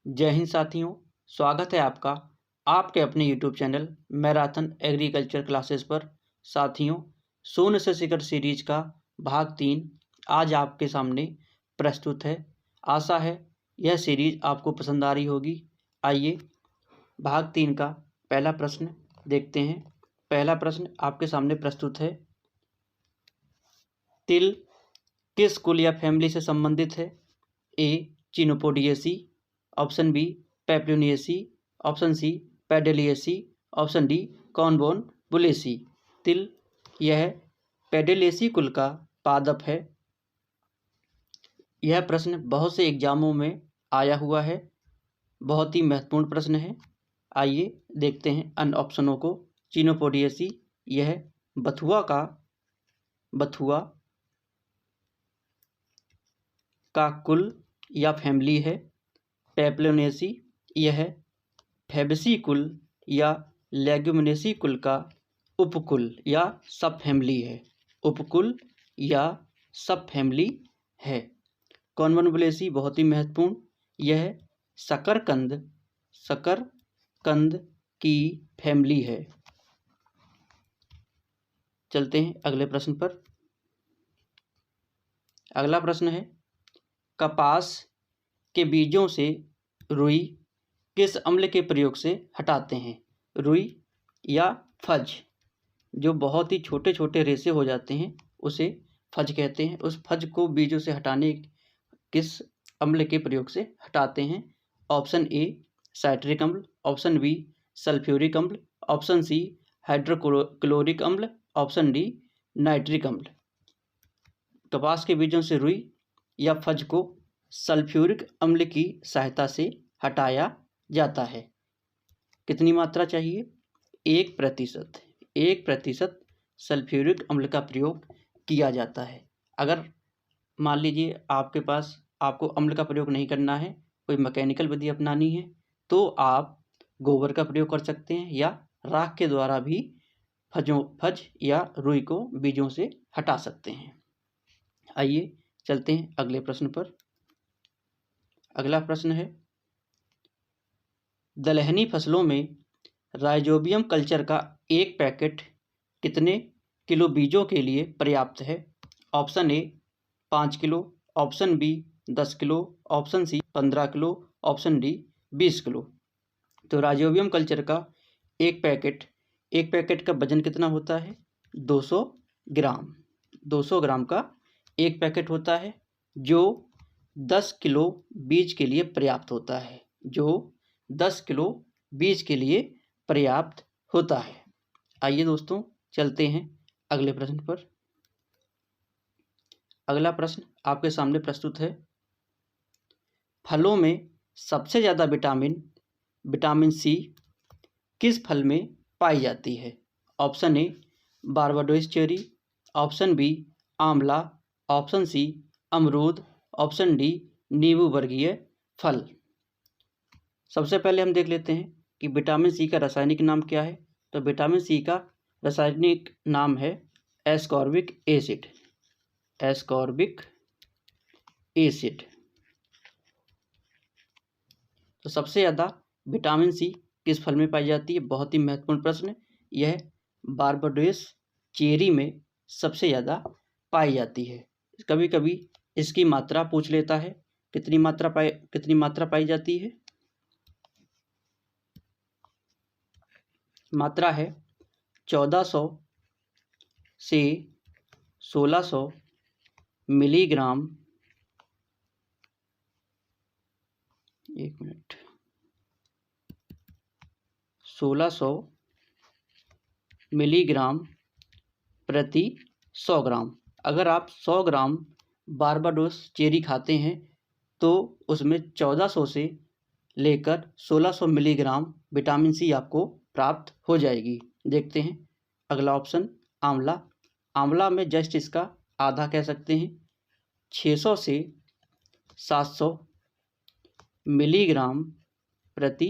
जय हिंद साथियों, स्वागत है आपका आपके अपने YouTube channel marathon agriculture classes पर। साथियों, शून्य से शिखर सीरीज का भाग 3 आज आपके सामने प्रस्तुत है। आशा है यह सीरीज आपको पसंद आ रही होगी। आइए भाग 3 का पहला प्रश्न देखते हैं। पहला प्रश्न आपके सामने प्रस्तुत है। तिल किस कुल या फैमिली से संबंधित है? A. Chenopodiaceae, option B papilionaceae, option C pedaliaceae, option D convolvulaceae. तिल यह पेडेलिएसी कुल का पादप है। यह प्रश्न बहुत से एग्जामों में आया हुआ है, बहुत ही महत्वपूर्ण प्रश्न है। आइए देखते हैं अन्य ऑप्शनों को। चिनोपोडिएसी यह बथुआ का कुल या फैमिली है। पेप्लोनेसी यह फैबेसी कुल या लेग्यूमिनेसी कुल का उपकुल या सब फैमिली है। उपकुल या सब फैमिली है। कॉर्नबोन-बुलेसी बहुत ही महत्वपूर्ण, यह शकरकंद की फैमिली है। चलते हैं अगले प्रश्न पर। अगला प्रश्न है, कपास के बीजों से रुई किस अम्ल के प्रयोग से हटाते हैं? रुई या फज, जो बहुत ही छोटे छोटे रेशे हो जाते हैं उसे फज कहते हैं। उस फज को बीजों से हटाने किस अम्ल के प्रयोग से हटाते हैं? ऑप्शन ए साइट्रिक अम्ल, ऑप्शन बी सल्फ्यूरिक अम्ल, ऑप्शन सी हाइड्रोक्लोरिक अम्ल, ऑप्शन डी नाइट्रिक अम्ल। कपास के बीजों से रुई या फज को सल्फ्यूरिक अम्ल की सहायता से हटाया जाता है। कितनी मात्रा चाहिए? 1% सल्फ्यूरिक अम्ल का प्रयोग किया जाता है। अगर मान लीजिए आपको अम्ल का प्रयोग नहीं करना है, कोई मैकेनिकल विधि अपनानी है, तो आप गोबर का प्रयोग कर सकते हैं या राख के द्वारा भी फज या रुई को बीजों से हटा सकते हैं। आइए चलते हैं अगले प्रश्न पर। अगला प्रश्न है, दलहनी फसलों में राइजोबियम कल्चर का एक पैकेट कितने किलो बीजों के लिए पर्याप्त है? Option A 5 kilo, option B 10 kilo, option C 15 kilo, option D 20 kilo. तो राइजोबियम कल्चर का एक पैकेट का वजन कितना होता है? 200 ग्राम। 200 ग्राम का एक पैकेट होता है, जो 10 किलो बीज के लिए पर्याप्त होता है। जो 10 किलो बीज के लिए पर्याप्त होता है। आइए दोस्तों चलते हैं अगले प्रश्न पर। अगला प्रश्न आपके सामने प्रस्तुत है, फलों में सबसे ज़्यादा विटामिन सी किस फल में पाई जाती है? Option A Barbados cherry, option B आंवला, ऑप्शन सी अमरूद, ऑप्शन डी नींबू वर्गीय फल। सबसे पहले हम देख लेते हैं कि विटामिन सी का रासायनिक नाम क्या है। तो विटामिन सी का रासायनिक नाम है एस्कॉर्बिक एसिड। तो सबसे ज़्यादा विटामिन सी किस फल में पाई जाती है? बहुत ही महत्वपूर्ण प्रश्न। यह बारबाडोस चेरी में सबसे ज़्यादा पाई जाती है। कभी कभी इसकी मात्रा पूछ लेता है, कितनी मात्रा पाई जाती है? मात्रा है 1400 से 1600 मिलीग्राम 1600 मिलीग्राम प्रति 100 ग्राम। अगर आप 100 ग्राम बारबाडोस चेरी खाते हैं तो उसमें 1400 से लेकर 1600 मिलीग्राम विटामिन सी आपको प्राप्त हो जाएगी। देखते हैं अगला ऑप्शन आंवला। आंवला में जस्ट इसका आधा कह सकते हैं, 600 से 700 मिलीग्राम प्रति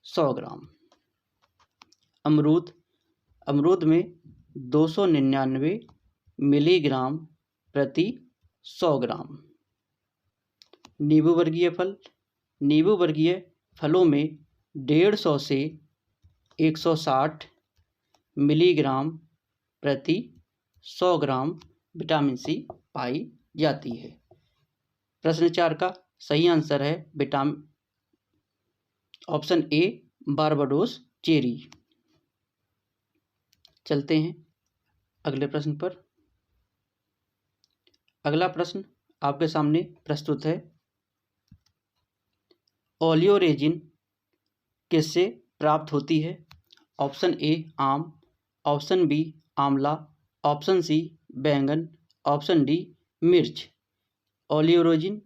100 ग्राम। अमरूद में 299 मिलीग्राम प्रति 100 ग्राम। नींबू वर्गीय फलों में 150 से 160 मिलीग्राम प्रति 100 ग्राम विटामिन सी पाई जाती है। प्रश्न 4 का सही आंसर है ऑप्शन ए बारबाडोस चेरी। चलते हैं अगले प्रश्न पर। अगला प्रश्न आपके सामने प्रस्तुत है। ओलियोरेजिन किससे प्राप्त होती है? ऑप्शन ए आम, ऑप्शन बी आंवला, ऑप्शन सी बैंगन, ऑप्शन डी मिर्च। ओलियोरेजिन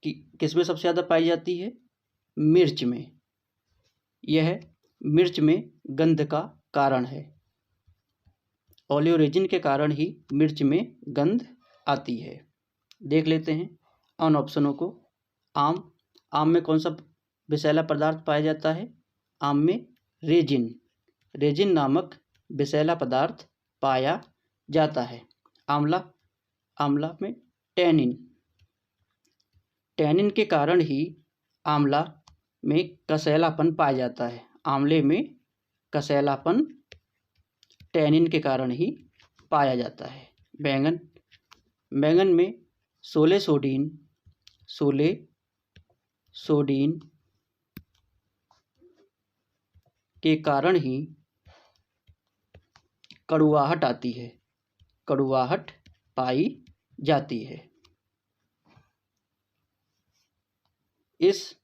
किसमें सबसे ज़्यादा पाई जाती है? मिर्च में। यह मिर्च में गंध का कारण है। ओलियोरेजिन के कारण ही मिर्च में गंध आती है। देख लेते हैं उन ऑप्शनों को। आम में कौन सा विषैला पदार्थ पाया जाता है? आम में रेजिन नामक विषैला पदार्थ पाया जाता है। आंवला में टैनिन के कारण ही आंवला में कसैलापन पाया जाता है। आंवले में कसैलापन टैनिन के कारण ही पाया जाता है। बैंगन में सोले सोडिन के कारण ही कड़ुवाहट आती है, कड़ुवाहट पाई जाती है। इस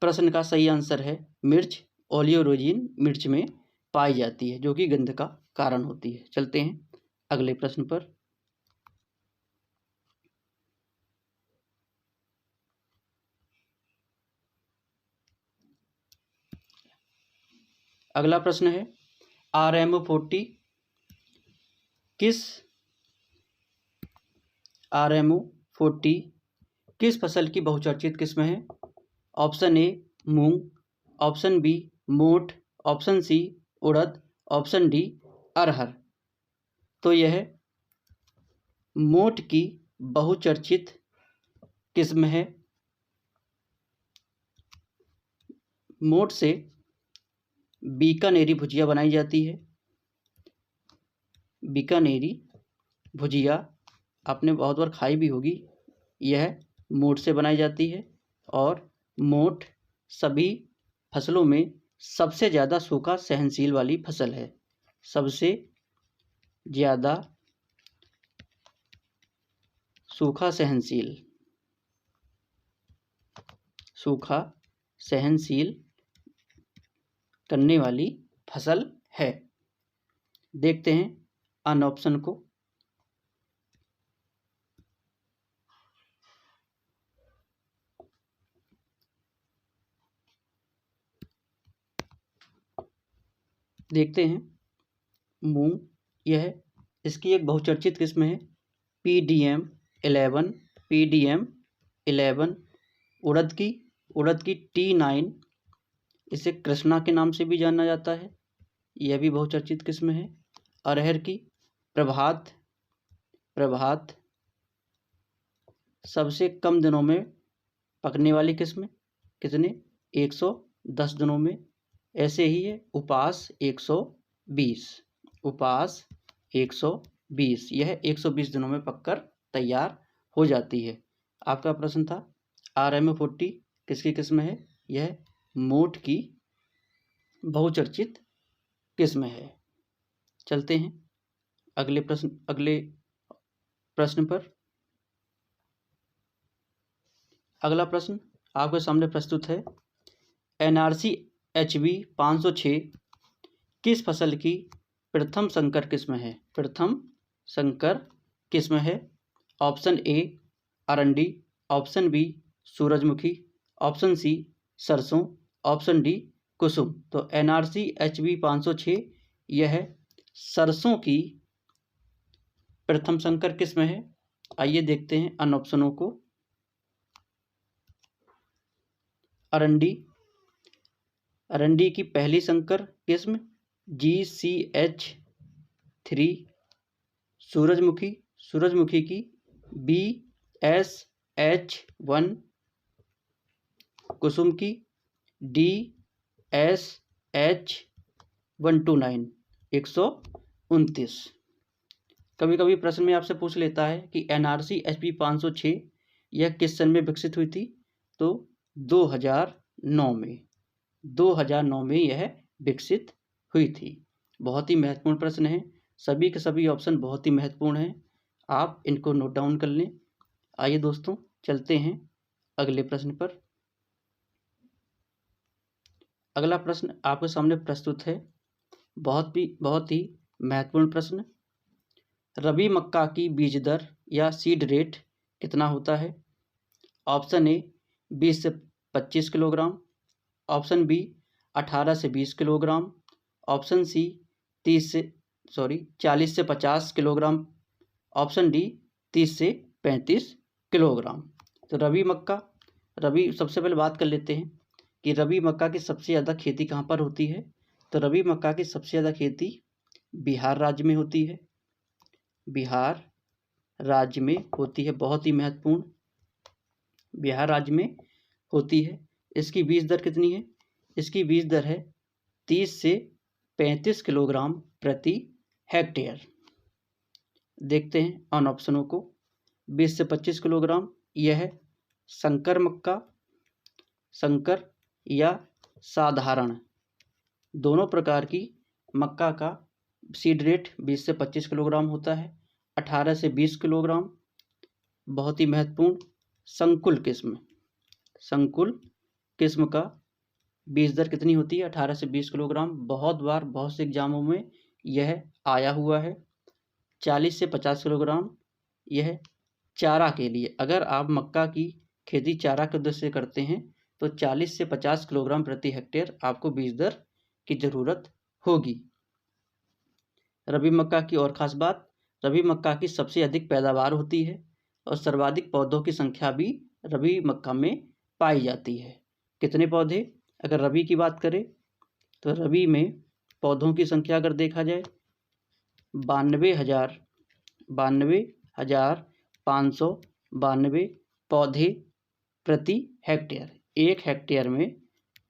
प्रश्न का सही आंसर है मिर्च। ओलियोरेजिन मिर्च में पाई जाती है जो कि गंध का कारण होती है। चलते हैं अगले प्रश्न पर। अगला प्रश्न है RMO40 किस फसल की बहुचर्चित किस्म है? ऑप्शन ए मूंग, ऑप्शन बी मोठ, ऑप्शन सी उड़द, ऑप्शन डी अरहर। तो यह मोठ की बहुचर्चित किस्म है। मोठ से बीकानेरी भुजिया बनाई जाती है। बीकानेरी भुजिया आपने बहुत बार खाई भी होगी। यह मोठ से बनाई जाती है और मोठ सभी फसलों में सबसे ज़्यादा सूखा सहनशील वाली फसल है। सबसे ज़्यादा सूखा सहनशील करने वाली फसल है। देखते हैं अन ऑप्शन को। देखते हैं मूंग, यह इसकी एक बहुचर्चित किस्म है PDM 11। उड़द की T9, इसे कृष्णा के नाम से भी जाना जाता है। यह भी बहुचर्चित किस्म है। अरहर की प्रभात सबसे कम दिनों में पकने वाली किस्म। कितने? 110 दिनों में। ऐसे ही है उपास 120। यह 120 दिनों में पककर तैयार हो जाती है। आपका प्रश्न था RMO40 किसकी किस्म है? यह मोठ की बहुचर्चित किस्म है। चलते हैं अगले प्रश्न पर। अगला प्रश्न आपके सामने प्रस्तुत है। NRC HB 506 किस फसल की प्रथम संकर किस्म है? ऑप्शन ए अरंडी, ऑप्शन बी सूरजमुखी, ऑप्शन सी सरसों, ऑप्शन डी कुसुम। तो NRC HB 506 यह सरसों की प्रथम संकर किस्म है। आइए देखते हैं अन ऑप्शनों को। अरंडी की पहली संकर किस्म GCH3। सूरजमुखी की BSH1। कुसुम की DSH129 129। कभी कभी प्रश्न में आपसे पूछ लेता है कि NRC HP 506 यह किस सन में विकसित हुई थी, तो 2009 में यह विकसित हुई थी। बहुत ही महत्वपूर्ण प्रश्न है, सभी के सभी ऑप्शन बहुत ही महत्वपूर्ण हैं, आप इनको नोट डाउन कर लें। आइए दोस्तों चलते हैं अगले प्रश्न पर। अगला प्रश्न आपके सामने प्रस्तुत है, बहुत ही महत्वपूर्ण प्रश्न। रबी मक्का की बीज दर या सीड रेट कितना होता है? ऑप्शन ए 20 से 25 किलोग्राम, ऑप्शन बी 18 से 20 किलोग्राम, ऑप्शन सी 40 से 50 किलोग्राम, ऑप्शन डी 30 से 35 किलोग्राम। तो रबी सबसे पहले बात कर लेते हैं कि रबी मक्का की सबसे ज़्यादा खेती कहाँ पर होती है। तो रबी मक्का की सबसे ज़्यादा खेती बिहार राज्य में होती है, बिहार राज्य में होती है, बहुत ही महत्वपूर्ण, बिहार राज्य में होती है। इसकी बीज दर कितनी है? इसकी बीज दर है 30 से 35 किलोग्राम प्रति हेक्टेयर। देखते हैं ऑन ऑप्शनों को। 20 से 25 किलोग्राम यह संकर मक्का, संकर या साधारण, दोनों प्रकार की मक्का का सीड रेट 20 से 25 किलोग्राम होता है। 18 से 20 किलोग्राम बहुत ही महत्वपूर्ण संकुल किस्म का बीज दर कितनी होती है? 18 से 20 किलोग्राम। बहुत बार बहुत से एग्जामों में यह आया हुआ है। 40 से 50 किलोग्राम यह चारा के लिए, अगर आप मक्का की खेती चारा के उद्देश्य से करते हैं तो 40 से 50 किलोग्राम प्रति हेक्टेयर आपको बीज दर की ज़रूरत होगी। रबी मक्का की और ख़ास बात, रबी मक्का की सबसे अधिक पैदावार होती है और सर्वाधिक पौधों की संख्या भी रबी मक्का में पाई जाती है। कितने पौधे? अगर रबी की बात करें तो रबी में पौधों की संख्या अगर देखा जाए 92,592 पौधे प्रति हेक्टेयर। एक हेक्टेयर में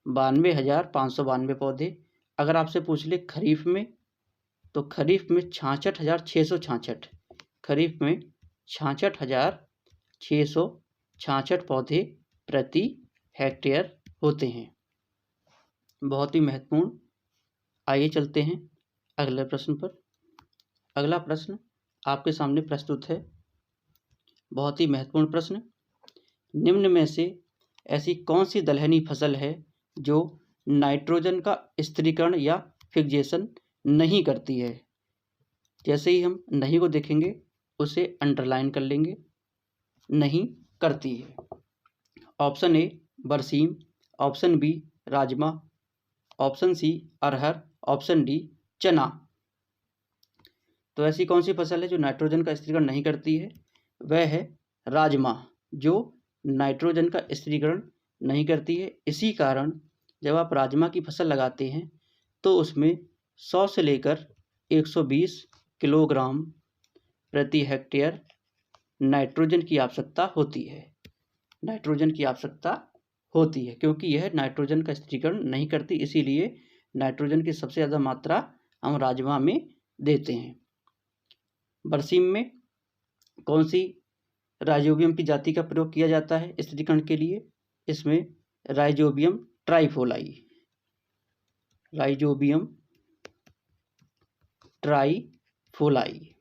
92,592 पौधे। अगर आपसे पूछ ले खरीफ में, तो खरीफ में 66,666, खरीफ में 66,666 पौधे प्रति हेक्टेयर होते हैं। बहुत ही महत्वपूर्ण। आइए चलते हैं अगले प्रश्न पर। अगला प्रश्न आपके सामने प्रस्तुत है, बहुत ही महत्वपूर्ण प्रश्न। निम्न में से ऐसी कौन सी दलहनी फसल है जो नाइट्रोजन का स्थिरीकरण या फिक्सेशन नहीं करती है? जैसे ही हम नहीं को देखेंगे उसे अंडरलाइन कर लेंगे, नहीं करती है। ऑप्शन ए बरसीम, ऑप्शन बी राजमा, ऑप्शन सी अरहर, ऑप्शन डी चना। तो ऐसी कौन सी फसल है जो नाइट्रोजन का स्थिरीकरण नहीं करती है? वह है राजमा, जो नाइट्रोजन का स्थिरीकरण नहीं करती है। इसी कारण जब आप राजमा की फसल लगाते हैं तो उसमें 100 से लेकर 120 किलोग्राम प्रति हेक्टेयर नाइट्रोजन की आवश्यकता होती है, नाइट्रोजन की आवश्यकता होती है, क्योंकि यह नाइट्रोजन का स्थिरीकरण नहीं करती। इसीलिए नाइट्रोजन की सबसे ज़्यादा मात्रा हम राजमा में देते हैं। बरसीम में कौन सी राइजोबियम की जाति का प्रयोग किया जाता है स्थिरीकरण के लिए? इसमें राइजोबियम ट्राइफोलाई, राइजोबियम ट्राइफोलाई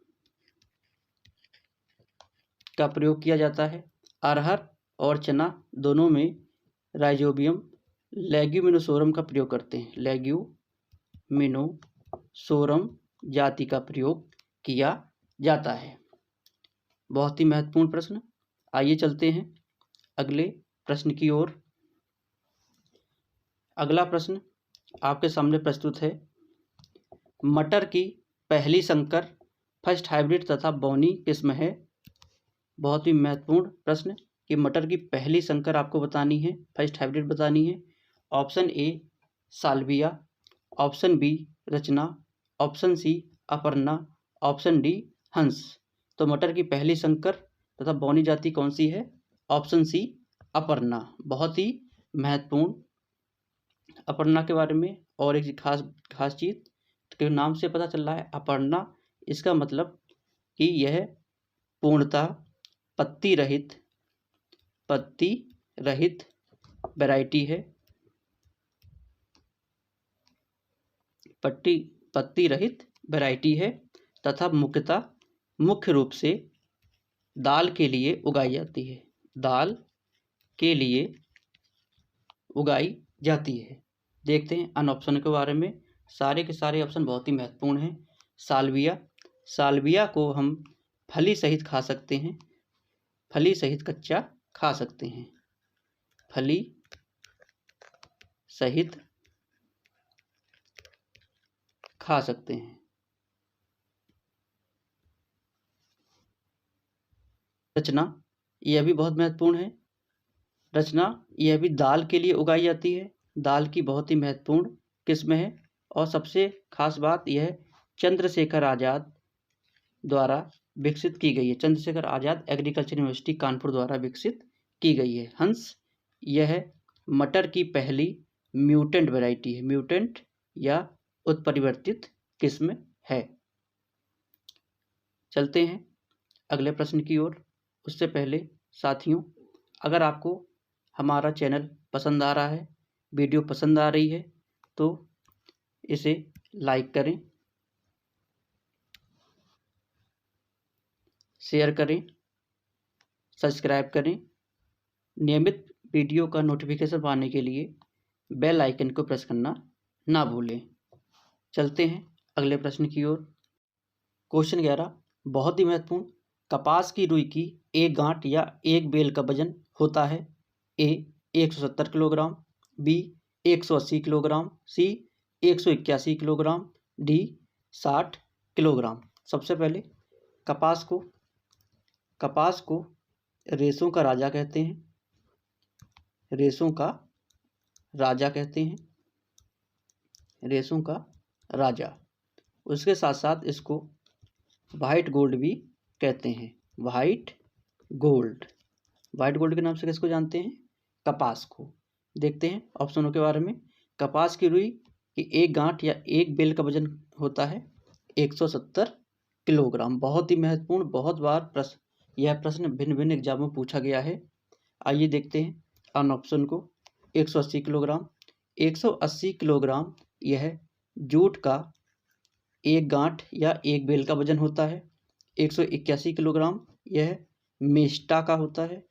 का प्रयोग किया जाता है। अरहर और चना दोनों में राइजोबियम लेग्यूमिनोसोरम का प्रयोग करते हैं, लेग्यूमिनोसोरम जाति का प्रयोग किया जाता है। बहुत ही महत्वपूर्ण प्रश्न। आइए चलते हैं अगले प्रश्न की ओर। अगला प्रश्न आपके सामने प्रस्तुत है, मटर की पहली संकर फर्स्ट हाइब्रिड तथा बौनी किस्म है। बहुत ही महत्वपूर्ण प्रश्न कि मटर की पहली संकर आपको बतानी है, फर्स्ट हाइब्रिड बतानी है। Option A salvia, option B Rachna, option C Aparna, option D Hans. तो मटर की पहली संकर तथा बौनी जाति कौन सी है? Option C Aparna. बहुत ही महत्वपूर्ण अपर्णा के बारे में और एक खास खास चीज़ के नाम से पता चल रहा है अपर्णा, इसका मतलब कि यह पूर्णतः पत्ती रहित वैरायटी है। पत्ती रहित वैरायटी है तथा मुख्य रूप से दाल के लिए उगाई जाती है। दाल के लिए उगाई जाती है। देखते हैं अन्य ऑप्शन के बारे में। सारे के सारे ऑप्शन बहुत ही महत्वपूर्ण हैं। साल्विया को हम फली सहित खा सकते हैं, फली सहित कच्चा खा सकते हैं, फली सहित खा सकते हैं। रचना, यह भी बहुत महत्वपूर्ण है। रचना यह भी दाल के लिए उगाई जाती है। दाल की बहुत ही महत्वपूर्ण किस्म है और सबसे खास बात यह चंद्रशेखर आज़ाद द्वारा विकसित की गई है। चंद्रशेखर आज़ाद एग्रीकल्चर यूनिवर्सिटी कानपुर द्वारा विकसित की गई है। हंस, यह मटर की पहली म्यूटेंट वैरायटी है, म्यूटेंट या उत्परिवर्तित किस्म है। चलते हैं अगले प्रश्न की ओर। उससे पहले साथियों, अगर आपको हमारा चैनल पसंद आ रहा है, वीडियो पसंद आ रही है, तो इसे लाइक करें, शेयर करें, सब्सक्राइब करें। नियमित वीडियो का नोटिफिकेशन पाने के लिए बेल आइकन को प्रेस करना ना भूलें। चलते हैं अगले प्रश्न की ओर। क्वेश्चन 11 बहुत ही महत्वपूर्ण। कपास की रुई की एक गांठ या एक बेल का वजन होता है। ए 170 किलोग्राम, बी 180 किलोग्राम, सी 181 किलोग्राम, डी 60 किलोग्राम। सबसे पहले कपास को रेशों का राजा कहते हैं, रेशों का राजा कहते हैं, रेशों का राजा। उसके साथ साथ इसको वाइट गोल्ड भी कहते हैं, वाइट गोल्ड के नाम से किसको जानते हैं? कपास को। देखते हैं ऑप्शनों के बारे में। कपास की रुई की एक गांठ या एक बेल का वजन होता है 170 किलोग्राम। बहुत ही महत्वपूर्ण, बहुत बार यह प्रश्न भिन्न भिन्न एग्जामों में पूछा गया है। आइए देखते हैं अन्य ऑप्शन को। 180 किलोग्राम, 180 किलोग्राम यह जूट का एक गांठ या एक बेल का वजन होता है। 181 किलोग्राम यह मेस्टा का होता है।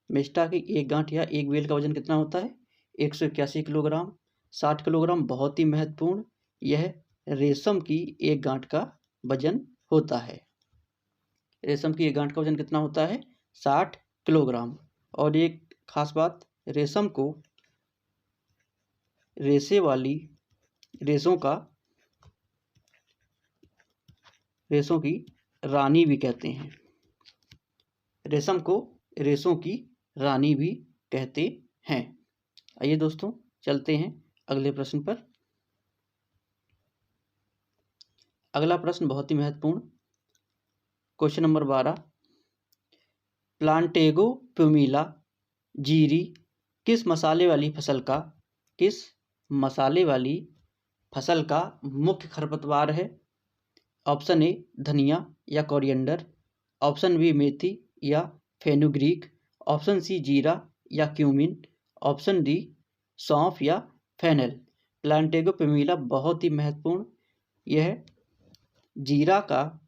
मेस्टा की एक गांठ या एक बेल का वजन कितना होता है? 181 किलोग्राम। 60 किलोग्राम बहुत ही महत्वपूर्ण, यह रेशम की एक गांठ का वजन होता है। रेशम की एक गांठ का वजन कितना होता है? 60 किलोग्राम। और एक खास बात, रेशम को रेशों की रानी भी कहते हैं। रेशम को रेशों की रानी भी कहते हैं। आइए दोस्तों चलते हैं अगले प्रश्न पर। अगला प्रश्न बहुत ही महत्वपूर्ण। क्वेश्चन नंबर 12 प्लांटेगो प्यूमिला जीरी किस मसाले वाली फसल का मुख्य खरपतवार है? ऑप्शन ए धनिया या कोरिएंडर, ऑप्शन बी मेथी या फेनुग्रीक, ऑप्शन सी जीरा या क्यूमिन, ऑप्शन डी सौंफ या फेनल। प्लांटेगो प्यूमिला बहुत ही महत्वपूर्ण, यह जीरा का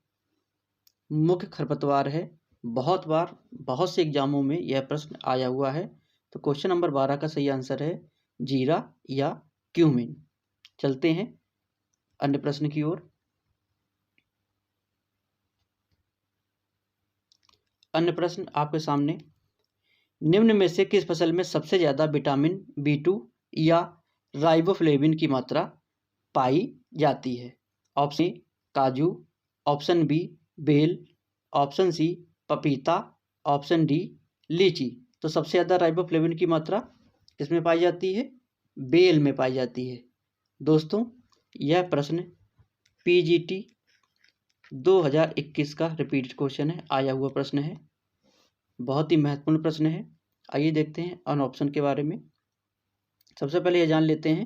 मुख्य खरपतवार है। बहुत बार बहुत से एग्जामों में यह प्रश्न आया हुआ है। तो क्वेश्चन नंबर 12 का सही आंसर है जीरा या क्यूमिन। चलते हैं अन्य प्रश्न की ओर। अन्य प्रश्न आपके सामने। निम्न में से किस फसल में सबसे ज़्यादा विटामिन B2 या राइबोफ्लेविन की मात्रा पाई जाती है? ऑप्शन ए काजू, ऑप्शन बी बेल, ऑप्शन सी पपीता, ऑप्शन डी लीची। तो सबसे ज़्यादा राइबोफ्लेविन की मात्रा किसमें पाई जाती है? बेल में पाई जाती है। दोस्तों यह प्रश्न PGT 2021 का रिपीट क्वेश्चन है, आया हुआ प्रश्न है, बहुत ही महत्वपूर्ण प्रश्न है। आइए देखते हैं अन ऑप्शन के बारे में। सबसे पहले ये जान लेते हैं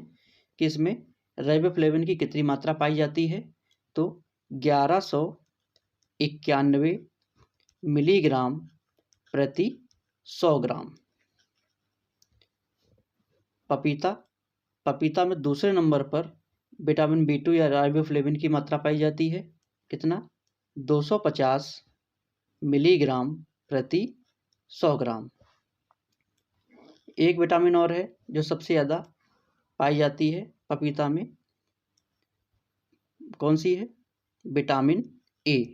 कि इसमें राइबोफ्लेविन की कितनी मात्रा पाई जाती है। तो 1191 मिलीग्राम प्रति 100 ग्राम। पपीता में दूसरे नंबर पर विटामिन B2 या राइबोफ्लेविन की मात्रा पाई जाती है। कितना? 250 मिलीग्राम प्रति 100 ग्राम। एक विटामिन और है जो सबसे ज़्यादा पाई जाती है पपीता में, कौन सी है? Vitamin A।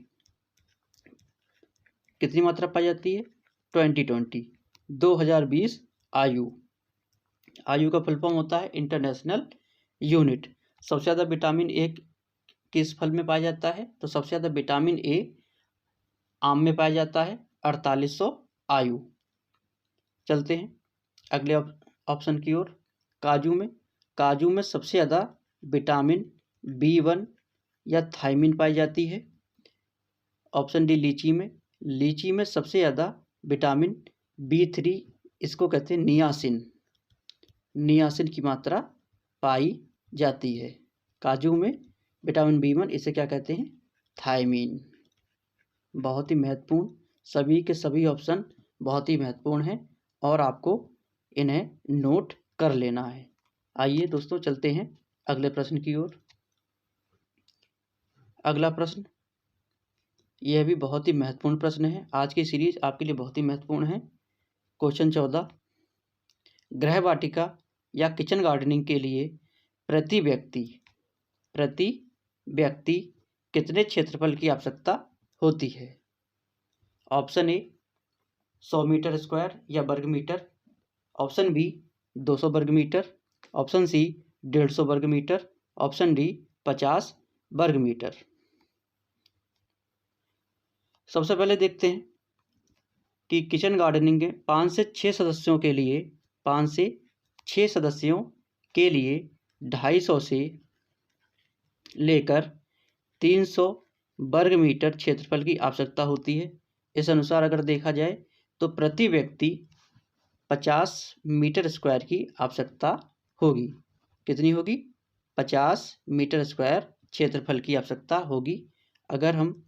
कितनी मात्रा पाई जाती है? 2020 आयु का फुल फॉर्म होता है इंटरनेशनल यूनिट। सबसे ज़्यादा विटामिन ए किस फल में पाया जाता है? तो सबसे ज़्यादा विटामिन ए आम में पाया जाता है, 4800 आयु। चलते हैं अगले ऑप्शन की ओर। काजू में सबसे ज़्यादा विटामिन B1 या थायमिन पाई जाती है। ऑप्शन डी लीची में सबसे ज़्यादा विटामिन B3, इसको कहते हैं नियासिन की मात्रा पाई जाती है। काजू में विटामिन B1, इसे क्या कहते हैं? थायमीन। बहुत ही महत्वपूर्ण, सभी के सभी ऑप्शन बहुत ही महत्वपूर्ण हैं और आपको इन्हें नोट कर लेना है। आइए दोस्तों चलते हैं अगले प्रश्न की ओर। अगला प्रश्न, यह भी बहुत ही महत्वपूर्ण प्रश्न है। आज की सीरीज आपके लिए बहुत ही महत्वपूर्ण है। क्वेश्चन 14, गृह वाटिका या किचन गार्डनिंग के लिए प्रति व्यक्ति कितने क्षेत्रफल की आवश्यकता होती है? ऑप्शन ए 100 मीटर स्क्वायर या वर्ग मीटर, ऑप्शन बी 200 वर्ग मीटर, ऑप्शन सी 150 वर्ग मीटर, ऑप्शन डी 50 वर्ग मीटर। सबसे पहले देखते हैं कि किचन गार्डनिंग के 5 से 6 सदस्यों के लिए 250 से लेकर 300 वर्ग मीटर क्षेत्रफल की आवश्यकता होती है। इस अनुसार अगर देखा जाए तो प्रति व्यक्ति 50 मीटर स्क्वायर की आवश्यकता होगी। कितनी होगी? 50 मीटर स्क्वायर क्षेत्रफल की आवश्यकता होगी। अगर हम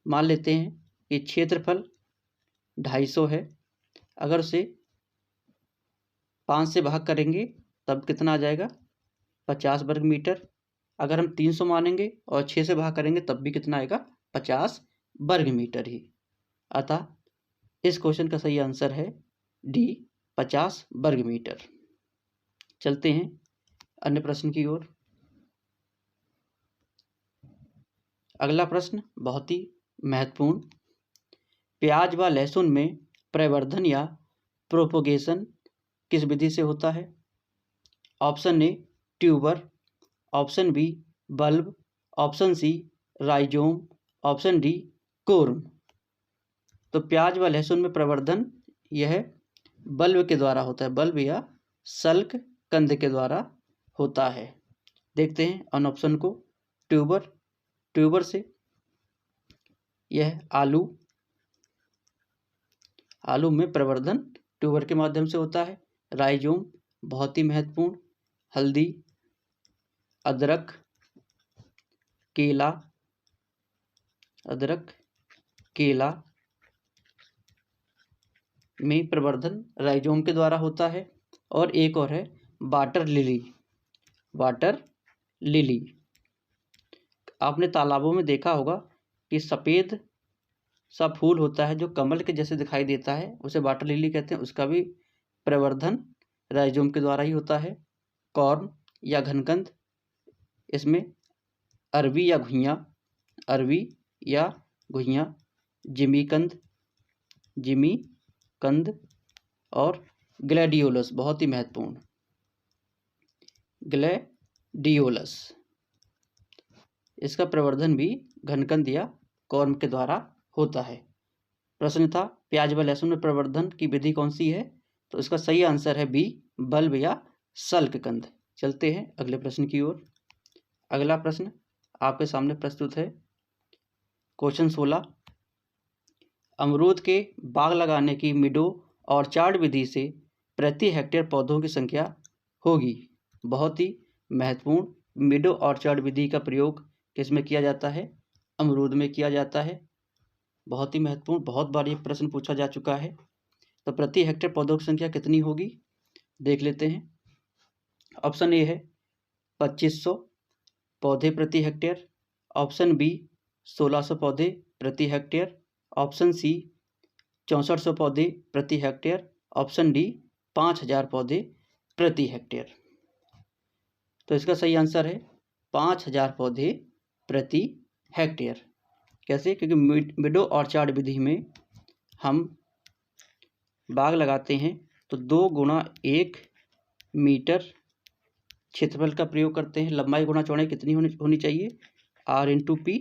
मान लेते हैं कि क्षेत्रफल 250 है, अगर उसे 5 से भाग करेंगे तब कितना आ जाएगा? 50 वर्ग मीटर। अगर हम 300 मानेंगे और 6 से भाग करेंगे तब भी कितना आएगा? 50 वर्ग मीटर ही। अतः इस क्वेश्चन का सही आंसर है डी, 50 वर्ग मीटर। चलते हैं अन्य प्रश्न की ओर। अगला प्रश्न बहुत ही महत्वपूर्ण, प्याज व लहसुन में प्रवर्धन या प्रोपोगेशन किस विधि से होता है? Option A tuber, option B bulb, option C rhizome, option D corm. तो प्याज व लहसुन में प्रवर्धन यह बल्ब के द्वारा होता है, बल्ब या सल्क कंद के द्वारा होता है। देखते हैं अन ऑप्शन को। ट्यूबर से यह आलू में प्रवर्धन ट्यूबर के माध्यम से होता है। राइजोम बहुत ही महत्वपूर्ण, हल्दी, अदरक, केला में प्रवर्धन राइजोम के द्वारा होता है। और एक और है वाटर लिली। आपने तालाबों में देखा होगा कि सफ़ेद सा फूल होता है जो कमल के जैसे दिखाई देता है, उसे वाटर लिली कहते हैं। उसका भी प्रवर्धन राइजोम के द्वारा ही होता है। कॉर्न या घनकंद, इसमें अरवी या घुइयाँ, जिमी कंद और ग्लैडियोलस, बहुत ही महत्वपूर्ण ग्लैडियोलस, इसका प्रवर्धन भी घनकंद या कॉर्म के द्वारा होता है। प्रश्न था प्याज व लहसुन में प्रवर्धन की विधि कौन सी है? तो इसका सही आंसर है बी, बल्ब या सल्क कंद। चलते हैं अगले प्रश्न की ओर। अगला प्रश्न आपके सामने प्रस्तुत है। क्वेश्चन 16, अमरूद के बाग लगाने की मिडो ऑर्चार्ड विधि से प्रति हेक्टेयर पौधों की संख्या होगी। बहुत ही महत्वपूर्ण। मीडो ऑर्चर्ड विधि का प्रयोग किस में किया जाता है? अमरूद में किया जाता है। बहुत ही महत्वपूर्ण, बहुत बार ये प्रश्न पूछा जा चुका है। तो प्रति हेक्टेयर पौधों की संख्या कितनी होगी, देख लेते हैं। ऑप्शन ए है 2500 पौधे प्रति हेक्टेयर, ऑप्शन बी 1600 पौधे प्रति हेक्टेयर, ऑप्शन सी 6400 पौधे प्रति हेक्टेयर, ऑप्शन डी 5000 पौधे प्रति हेक्टेयर। तो इसका सही आंसर है 5000 पौधे प्रति हेक्टेयर। कैसे? क्योंकि मीडो ऑर्चर्ड विधि में हम बाग लगाते हैं तो 2 गुणा 1 मीटर क्षेत्रफल का प्रयोग करते हैं। लंबाई गुणा चौड़ाई कितनी होनी चाहिए? R/P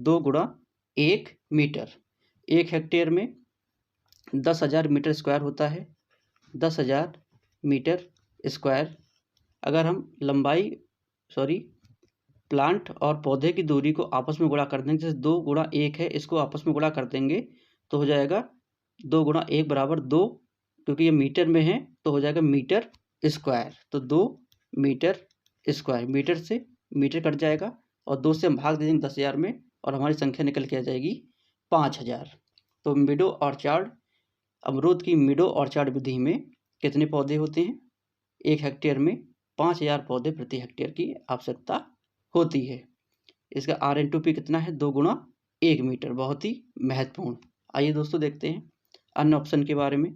2 गुणा 1 मीटर। 1 हेक्टेयर में 10,000 मीटर स्क्वायर होता है। 10,000 मीटर स्क्वायर। अगर हम प्लांट और पौधे की दूरी को आपस में गुणा कर देंगे, जैसे 2 गुणा 1 है, इसको आपस में गुणा कर देंगे तो हो जाएगा 2 गुणा 1 बराबर 2, क्योंकि ये मीटर में है तो हो जाएगा मीटर स्क्वायर। तो 2 मीटर स्क्वायर, मीटर से मीटर कट जाएगा और 2 से हम भाग दे देंगे 10,000 में और हमारी संख्या निकल के आ जाएगी 5000। तो मीडो ऑर्चर्ड, अमरूद की मीडो ऑर्चर्ड विधि में कितने पौधे होते हैं? 1 हेक्टेयर में 5000 पौधे प्रति हेक्टेयर की आवश्यकता होती है। इसका R/P कितना है? 2 गुणा 1 मीटर। बहुत ही महत्वपूर्ण। आइए दोस्तों देखते हैं अन्य ऑप्शन के बारे में।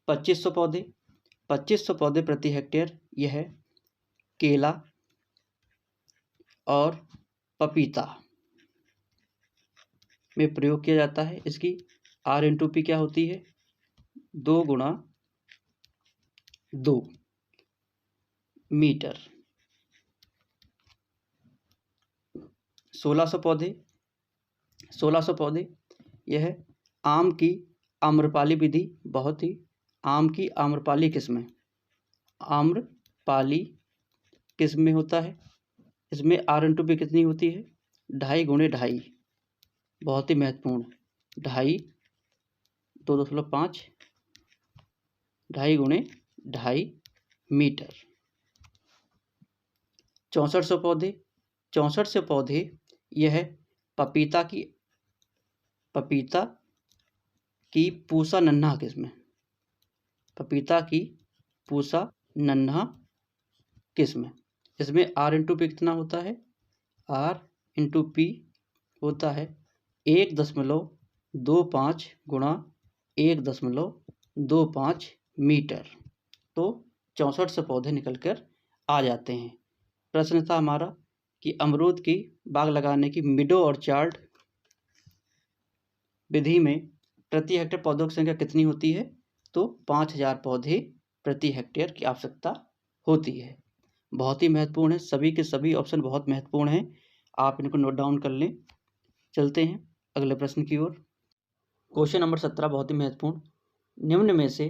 2500 पौधे प्रति हेक्टेयर, यह है केला और पपीता में प्रयोग किया जाता है। इसकी R/P क्या होती है? 2 गुणा 2 मीटर। 1600 पौधे, यह है आम की आम्रपाली विधि। बहुत ही आम की आम्रपाली किस्म में होता है। इसमें R/P कितनी होती है? 2.5 गुणे 2.5। बहुत ही महत्वपूर्ण। 2.5 2.5 2.5 गुणे 2.5 मीटर। 6400 पौधे, यह है पपीता की पूसा नन्हा किस्म। पपीता की पूसा नन्हा किस्म। इसमें R/P कितना होता है? R/P होता है 1.25 गुणा 1.25 मीटर। तो 6400 पौधे निकल कर आ जाते हैं। प्रश्न था हमारा कि अमरूद की बाग लगाने की मीडो ऑर्चर्ड विधि में प्रति हेक्टेयर पौधों की संख्या कितनी होती है? तो 5000 पौधे प्रति हेक्टेयर की आवश्यकता होती है। बहुत ही महत्वपूर्ण है। सभी के सभी ऑप्शन बहुत महत्वपूर्ण हैं, आप इनको नोट डाउन कर लें। चलते हैं अगले प्रश्न की ओर। क्वेश्चन नंबर 17 बहुत ही महत्वपूर्ण। निम्न में से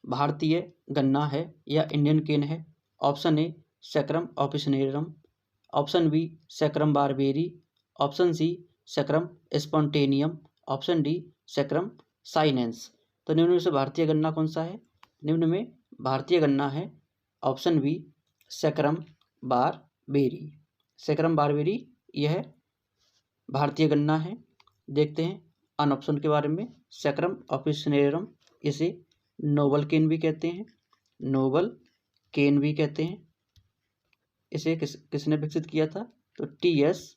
भारतीय गन्ना है या इंडियन केन है? Option A saccharum officinarum, option B saccharum barberi, option C saccharum spontaneum, option D saccharum sinense. तो निम्न में से भारतीय गन्ना कौन सा है? निम्न में भारतीय गन्ना है option B saccharum barberi. Saccharum barberi यह भारतीय गन्ना है। देखते हैं अन ऑप्शन के बारे में। सैकरम ऑफिसिनेरम, इसे नोबल केन भी कहते हैं, इसे किसने विकसित किया था? तो T.S.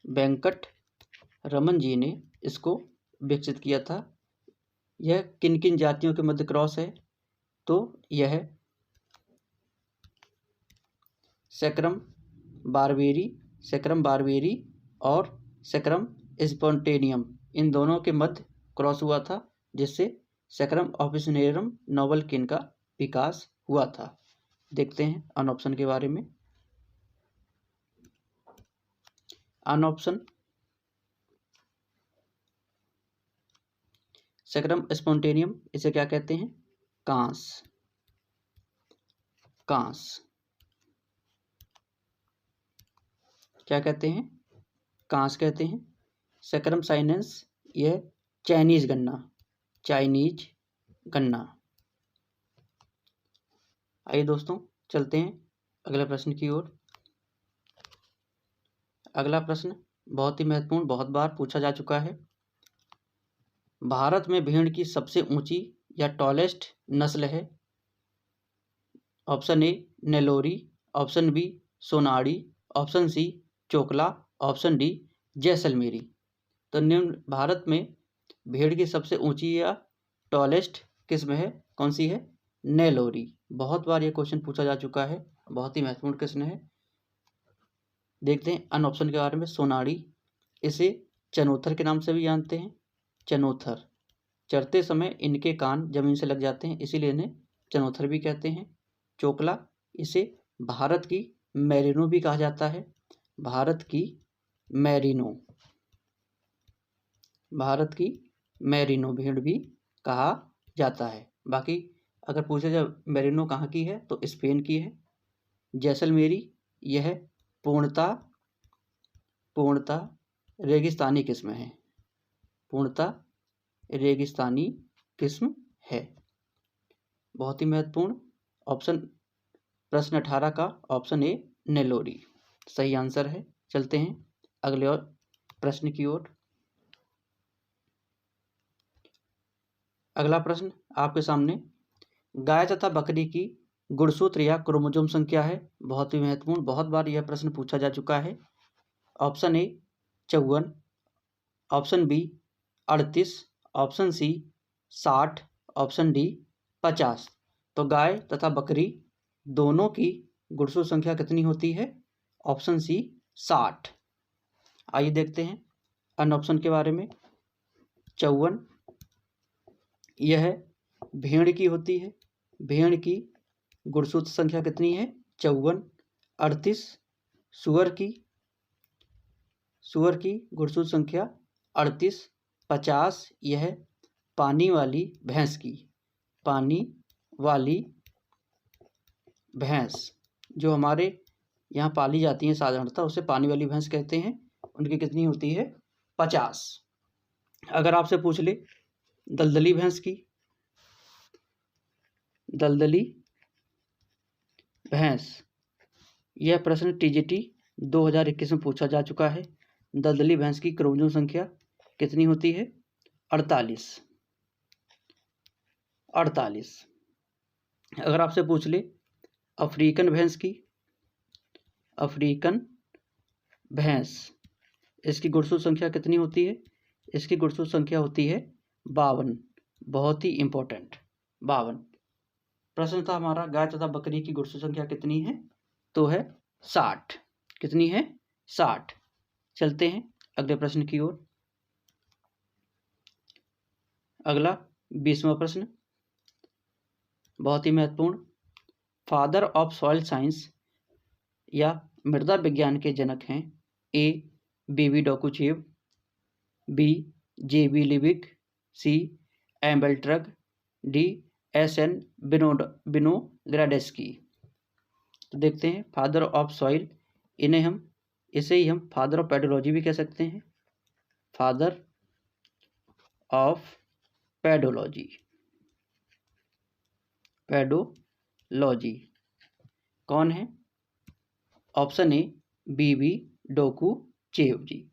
वेंकटरमन जी ने इसको विकसित किया था। यह किन किन जातियों के मध्य क्रॉस है? तो यह सैकरम बारबेरी और सैकरम स्पॉन्टेनियम, इन दोनों के मध्य क्रॉस हुआ था, जिससे सैकरम ऑफिसिनेरम नोबल केन का विकास हुआ था। देखते हैं अन ऑप्शन के बारे में। अन ऑप्शन सैकरम स्पॉन्टेनियम, इसे क्या कहते हैं? कांस। क्या कहते हैं? कांस कहते हैं। सैकरम साइनेंस, यह चाइनीज गन्ना, चाइनीज गन्ना। आइए दोस्तों चलते हैं अगले प्रश्न की ओर। अगला प्रश्न बहुत ही महत्वपूर्ण, बहुत बार पूछा जा चुका है। भारत में भेड़ की सबसे ऊंची या टॉलेस्ट नस्ल है? ऑप्शन ए नेलोरी, ऑप्शन बी सोनाड़ी, ऑप्शन सी चोकला, ऑप्शन डी जैसलमेरी। तो निम्न भारत में भेड़ की सबसे ऊंची या टॉलेस्ट किस्म है, कौन सी है? नेलोरी। बहुत बार यह क्वेश्चन पूछा जा चुका है, बहुत ही महत्वपूर्ण प्रश्न है। देखते हैं अन ऑप्शन के बारे में। सोनाड़ी, इसे चनोथर के नाम से भी जानते हैं, चनोथर। चरते समय इनके कान जमीन से लग जाते हैं, इसीलिए इन्हें चनोथर भी कहते हैं। चोकला, इसे भारत की मैरिनो भी कहा जाता है, भारत की मैरिनो, भारत की मैरिनो भेड़ भी कहा जाता है। बाकी अगर पूछे जाए मैरिनो कहाँ की है तो स्पेन की है। जैसलमेरी, यह पूर्णतः रेगिस्तानी किस्म है, पूर्णतः रेगिस्तानी किस्म है। बहुत ही महत्वपूर्ण ऑप्शन, प्रश्न 18 का ऑप्शन ए नेलोरी सही आंसर है। चलते हैं अगले और प्रश्न की ओर। अगला प्रश्न आपके सामने, गाय तथा बकरी की गुणसूत्र या क्रोमोसोम संख्या है। बहुत ही महत्वपूर्ण, बहुत बार यह प्रश्न पूछा जा चुका है। Option A 54, option B 38, option C 60, option D 50। तो गाय तथा बकरी दोनों की गुणसूत्र संख्या कितनी होती है? Option C 60। आइए देखते हैं अन ऑप्शन के बारे में। 54 यह भेड़ की होती है, भेड़ की गुणसूत्र संख्या कितनी है? 54। 38 सुअर की गुणसूत्र संख्या 38। 50 यह पानी वाली भैंस की, पानी वाली भैंस जो हमारे यहाँ पाली जाती है साधारणतः, उसे पानी वाली भैंस कहते हैं, उनकी कितनी होती है? 50। अगर आपसे पूछ ले दलदली भैंस की, दलदली भैंस, यह प्रश्न टीजीटी 2021 में पूछा जा चुका है। दलदली भैंस की क्रोमोसोम संख्या कितनी होती है? 48। अगर आपसे पूछ ले अफ्रीकन भैंस की, अफ्रीकन भैंस, इसकी गुणसूत्र संख्या कितनी होती है? इसकी गुणसूत्र संख्या होती है 52। बहुत ही इंपॉर्टेंट 52। प्रश्न था हमारा गाय तथा बकरी की गुणसूत्र संख्या कितनी है? तो है 60। कितनी है? 60। चलते हैं अगले प्रश्न की ओर। अगला 20वां प्रश्न बहुत ही महत्वपूर्ण, फादर ऑफ सॉइल साइंस या मृदा विज्ञान के जनक हैं? ए बीवी डॉकुचेव, बी जेबी लिविक, सी एम्बेल्ट्रग, डी एसएन विनोग्राडेस्की। तो देखते हैं फादर ऑफ सॉइल, इसे ही हम फादर ऑफ पेडोलॉजी भी कह सकते हैं, फादर ऑफ पेडोलॉजी, पेडोलॉजी कौन है? ऑप्शन ए बीवी डोकुचेव जी,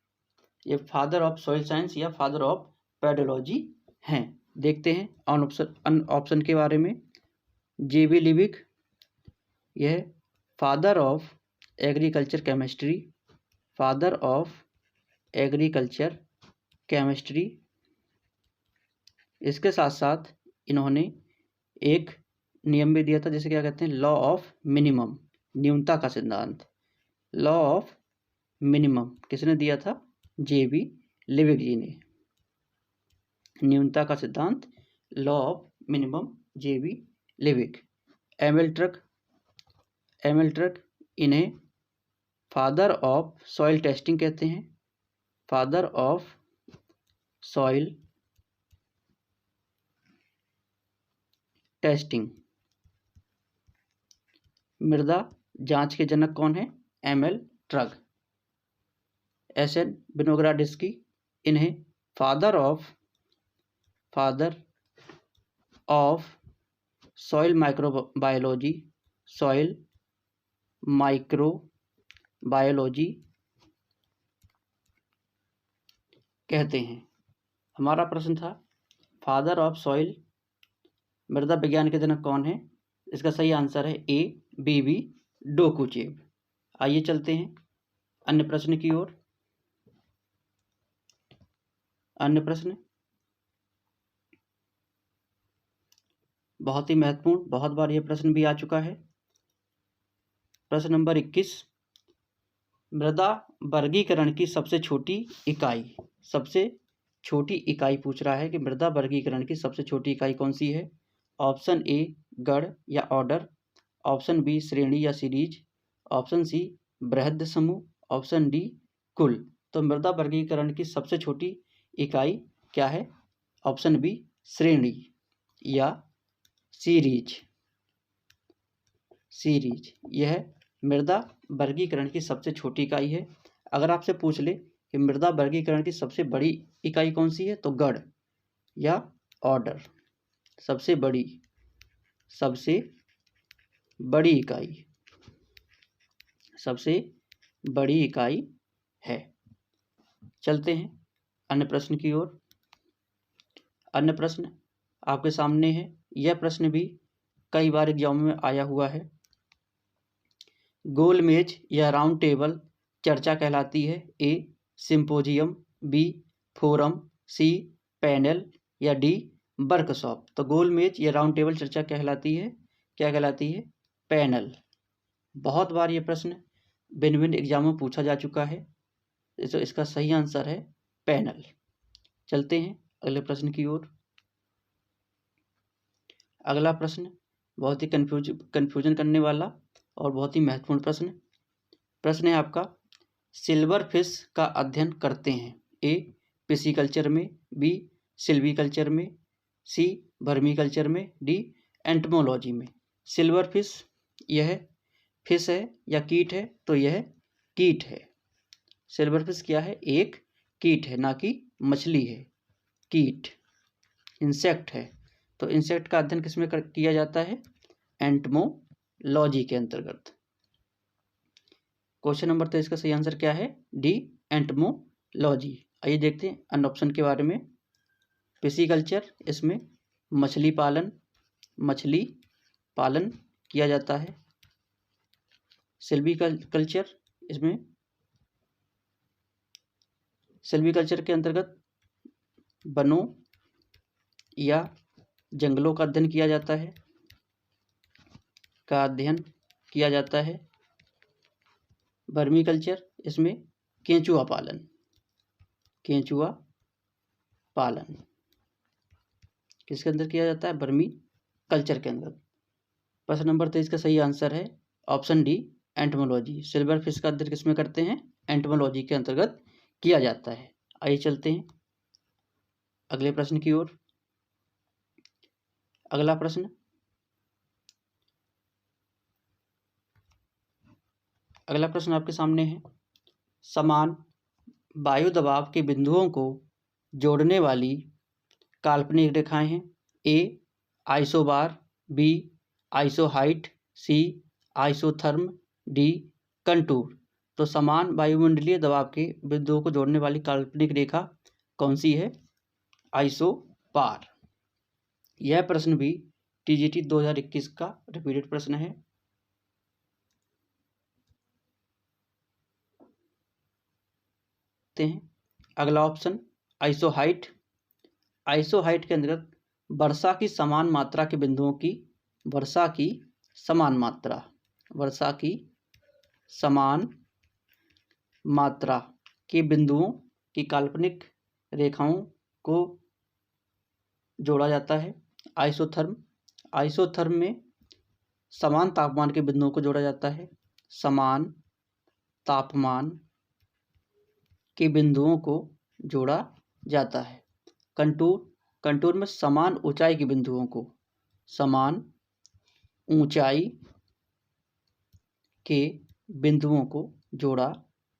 ये फादर ऑफ सॉइल साइंस या फादर ऑफ पेडोलॉजी हैं। देखते हैं अन ऑप्शन के बारे में। जेबी लिविक, यह father of agriculture chemistry, father of agriculture chemistry. इसके साथ साथ इन्होंने एक नियम भी दिया था जिसे क्या कहते हैं? लॉ ऑफ मिनिमम, न्यूनता का सिद्धांत। लॉ ऑफ मिनिमम किसने दिया था? जेबी लिविक जी ने। न्यूनता का सिद्धांत, लॉ ऑफ मिनिमम, जेबी लिविक। एमेल्ट्रक, इन्हें फादर ऑफ सॉइल टेस्टिंग कहते हैं, फादर ऑफ सॉइल टेस्टिंग। मृदा जांच के जनक कौन है? एमेल्ट्रक। एसएन विनोग्राडेस्की, इन्हें father of father of soil microbiology, soil microbiology कहते हैं। हमारा प्रश्न था फादर ऑफ सॉइल मृदा विज्ञान के जनक कौन है? इसका सही आंसर है ए बीवी डोकुचेव। आइए चलते हैं अन्य प्रश्न की ओर। अन्य प्रश्न बहुत ही महत्वपूर्ण, बहुत बार यह प्रश्न भी आ चुका है। प्रश्न नंबर 21, मृदा वर्गीकरण की सबसे छोटी इकाई। सबसे छोटी इकाई पूछ रहा है कि मृदा वर्गीकरण की सबसे छोटी इकाई कौन सी है? ऑप्शन ए गण या ऑर्डर, ऑप्शन बी श्रेणी या सीरीज, ऑप्शन सी बृहद समूह, ऑप्शन डी कुल। तो मृदा वर्गीकरण की सबसे छोटी इकाई क्या है? ऑप्शन बी श्रेणी या सीरीज। सीरीज यह मृदा वर्गीकरण की सबसे छोटी इकाई है। अगर आपसे पूछ ले कि मृदा वर्गीकरण की सबसे बड़ी इकाई कौन सी है, तो गण या ऑर्डर सबसे बड़ी इकाई, सबसे बड़ी इकाई है। चलते हैं अन्य प्रश्न की ओर। अन्य प्रश्न आपके सामने है। यह प्रश्न भी कई बार एग्जाम में आया हुआ है। गोल मेज या राउंड टेबल चर्चा कहलाती है? A symposium, B forum, C panel या डी वर्कशॉप। तो गोल मेज या राउंड टेबल चर्चा कहलाती है, क्या कहलाती है? पैनल। बहुत बार ये प्रश्न भिन्न भिन्न एग्जामों में पूछा जा चुका है, तो इसका सही आंसर है पैनल। चलते हैं अगले प्रश्न की ओर। अगला प्रश्न बहुत ही कंफ्यूजन करने वाला और बहुत ही महत्वपूर्ण प्रश्न है आपका। सिल्वर फिश का अध्ययन करते हैं? ए पिसीकल्चर में, बी सिल्वीकल्चर में, सी वर्मीकल्चर में, डी एंटमोलॉजी में। सिल्वर फिश यह फिश है या कीट है? तो यह कीट है। सिल्वर फिश क्या है? एक कीट है, ना कि मछली है। कीट इंसेक्ट है। तो इंसेक्ट का अध्ययन किसमें किया जाता है? एंटमोलॉजी के अंतर्गत। क्वेश्चन नंबर 23 का सही आंसर क्या है? D entomology. आइए देखते हैं अन्य ऑप्शन के बारे में। पिसीकल्चर, इसमें मछली पालन किया जाता है। सिल्वीकल्चर, इसमें सिल्वीकल्चर के अंतर्गत वनों या जंगलों का अध्ययन किया जाता है। वर्मीकल्चर, इसमें केंचुआ पालन किसके अंदर किया जाता है? वर्मी कल्चर के अंदर। प्रश्न नंबर 23 का सही आंसर है option D entomology. Silver fish का अध्ययन किसमें करते हैं? एंटमोलॉजी के अंतर्गत किया जाता है। आइए चलते हैं अगले प्रश्न की ओर। अगला प्रश्न आपके सामने है। समान वायु दबाव के बिंदुओं को जोड़ने वाली काल्पनिक रेखाएं हैं? ए आइसोबार, बी आइसोहाइट, सी आइसोथर्म, डी कंटूर। तो समान वायुमंडलीय दबाव के बिंदुओं को जोड़ने वाली काल्पनिक रेखा कौन सी है? आइसोबार। यह प्रश्न भी टीजीटी 2021 का रिपीटेड प्रश्न है। अगला ऑप्शन आइसोहाइट। आइसोहाइट के अंतर्गत वर्षा की समान मात्रा के बिंदुओं की वर्षा की समान मात्रा के बिंदुओं की काल्पनिक रेखाओं को जोड़ा जाता है। आइसोथर्म में समान तापमान के बिंदुओं को जोड़ा जाता है। समान तापमान के बिंदुओं को जोड़ा जाता है। कंटूर में समान ऊंचाई के बिंदुओं को जोड़ा